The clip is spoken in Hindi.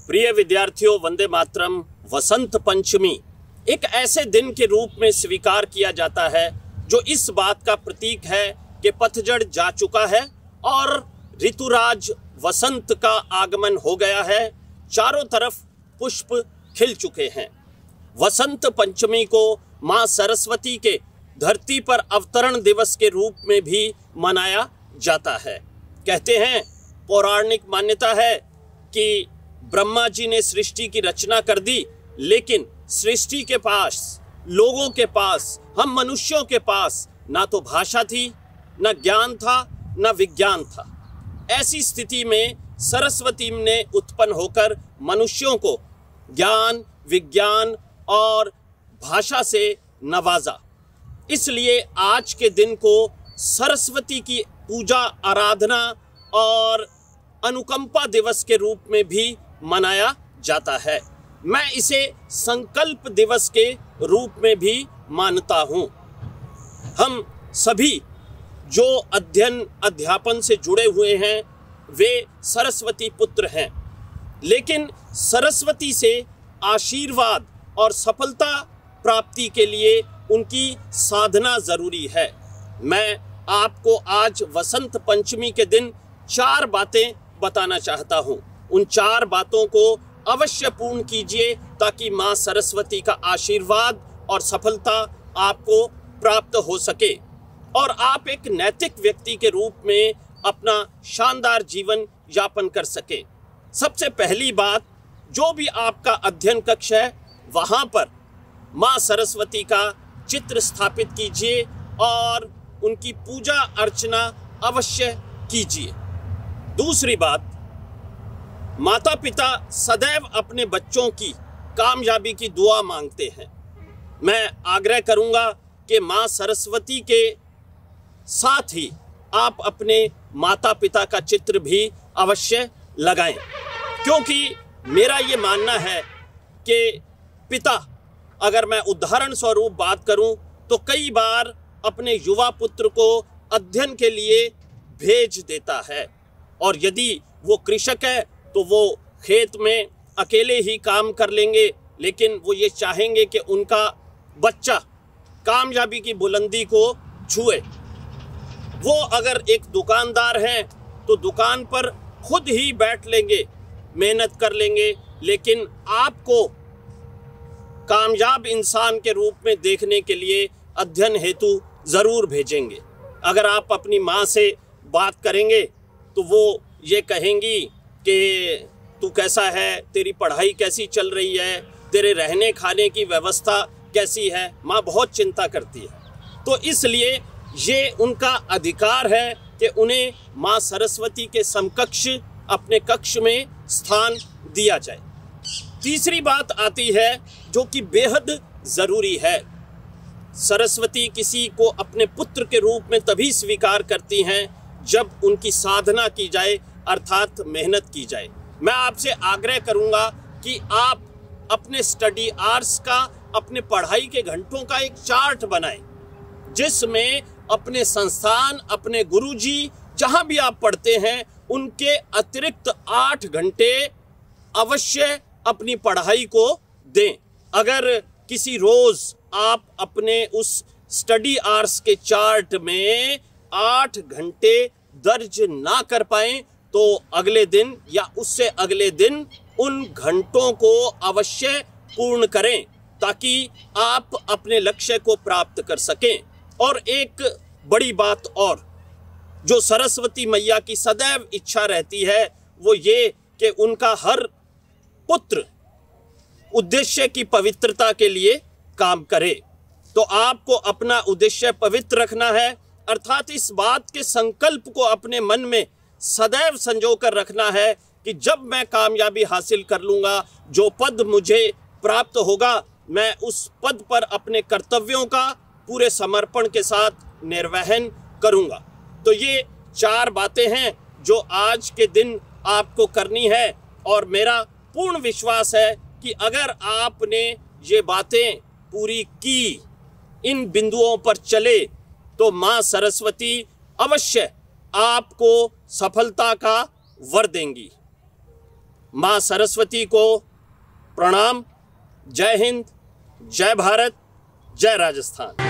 प्रिय विद्यार्थियों, वंदे मातरम। वसंत पंचमी एक ऐसे दिन के रूप में स्वीकार किया जाता है जो इस बात का प्रतीक है कि पतझड़ जा चुका है और ऋतुराज वसंत का आगमन हो गया है। चारों तरफ पुष्प खिल चुके हैं। वसंत पंचमी को माँ सरस्वती के धरती पर अवतरण दिवस के रूप में भी मनाया जाता है। कहते हैं, पौराणिक मान्यता है कि ब्रह्मा जी ने सृष्टि की रचना कर दी, लेकिन सृष्टि के पास, लोगों के पास, हम मनुष्यों के पास ना तो भाषा थी, ना ज्ञान था, ना विज्ञान था। ऐसी स्थिति में सरस्वती ने उत्पन्न होकर मनुष्यों को ज्ञान, विज्ञान और भाषा से नवाजा। इसलिए आज के दिन को सरस्वती की पूजा, आराधना और अनुकंपा दिवस के रूप में भी मनाया जाता है। मैं इसे संकल्प दिवस के रूप में भी मानता हूँ। हम सभी जो अध्ययन अध्यापन से जुड़े हुए हैं वे सरस्वती पुत्र हैं, लेकिन सरस्वती से आशीर्वाद और सफलता प्राप्ति के लिए उनकी साधना ज़रूरी है। मैं आपको आज वसंत पंचमी के दिन 4 बातें बताना चाहता हूँ। उन 4 बातों को अवश्य पूर्ण कीजिए ताकि माँ सरस्वती का आशीर्वाद और सफलता आपको प्राप्त हो सके और आप एक नैतिक व्यक्ति के रूप में अपना शानदार जीवन यापन कर सके। सबसे पहली बात, जो भी आपका अध्ययन कक्ष है वहाँ पर माँ सरस्वती का चित्र स्थापित कीजिए और उनकी पूजा अर्चना अवश्य कीजिए। दूसरी बात, माता पिता सदैव अपने बच्चों की कामयाबी की दुआ मांगते हैं। मैं आग्रह करूंगा कि माँ सरस्वती के साथ ही आप अपने माता पिता का चित्र भी अवश्य लगाएं, क्योंकि मेरा ये मानना है कि पिता, अगर मैं उदाहरण स्वरूप बात करूं, तो कई बार अपने युवा पुत्र को अध्ययन के लिए भेज देता है और यदि वो कृषक है तो वो खेत में अकेले ही काम कर लेंगे, लेकिन वो ये चाहेंगे कि उनका बच्चा कामयाबी की बुलंदी को छुए। वो अगर एक दुकानदार हैं तो दुकान पर खुद ही बैठ लेंगे, मेहनत कर लेंगे, लेकिन आपको कामयाब इंसान के रूप में देखने के लिए अध्ययन हेतु ज़रूर भेजेंगे। अगर आप अपनी माँ से बात करेंगे तो वो ये कहेंगी कि तू कैसा है, तेरी पढ़ाई कैसी चल रही है, तेरे रहने खाने की व्यवस्था कैसी है। माँ बहुत चिंता करती है, तो इसलिए ये उनका अधिकार है कि उन्हें माँ सरस्वती के समकक्ष अपने कक्ष में स्थान दिया जाए। तीसरी बात आती है जो कि बेहद ज़रूरी है। सरस्वती किसी को अपने पुत्र के रूप में तभी स्वीकार करती हैं जब उनकी साधना की जाए, अर्थात मेहनत की जाए। मैं आपसे आग्रह करूंगा कि आप अपने स्टडी आवर्स का, अपने पढ़ाई के घंटों का एक चार्ट बनाएं, जिसमें अपने संस्थान, अपने गुरुजी, जहां भी आप पढ़ते हैं उनके अतिरिक्त 8 घंटे अवश्य अपनी पढ़ाई को दें। अगर किसी रोज़ आप अपने उस स्टडी आवर्स के चार्ट में 8 घंटे दर्ज ना कर पाएं तो अगले दिन या उससे अगले दिन उन घंटों को अवश्य पूर्ण करें ताकि आप अपने लक्ष्य को प्राप्त कर सकें। और एक बड़ी बात और जो सरस्वती मैया की सदैव इच्छा रहती है वो ये कि उनका हर पुत्र उद्देश्य की पवित्रता के लिए काम करे। तो आपको अपना उद्देश्य पवित्र रखना है, अर्थात इस बात के संकल्प को अपने मन में सदैव संजो कर रखना है कि जब मैं कामयाबी हासिल कर लूँगा, जो पद मुझे प्राप्त होगा, मैं उस पद पर अपने कर्तव्यों का पूरे समर्पण के साथ निर्वहन करूँगा। तो ये 4 बातें हैं जो आज के दिन आपको करनी है और मेरा पूर्ण विश्वास है कि अगर आपने ये बातें पूरी की, इन बिंदुओं पर चले, तो माँ सरस्वती अवश्य आपको सफलता का वर देंगी। माँ सरस्वती को प्रणाम। जय हिंद, जय भारत, जय राजस्थान।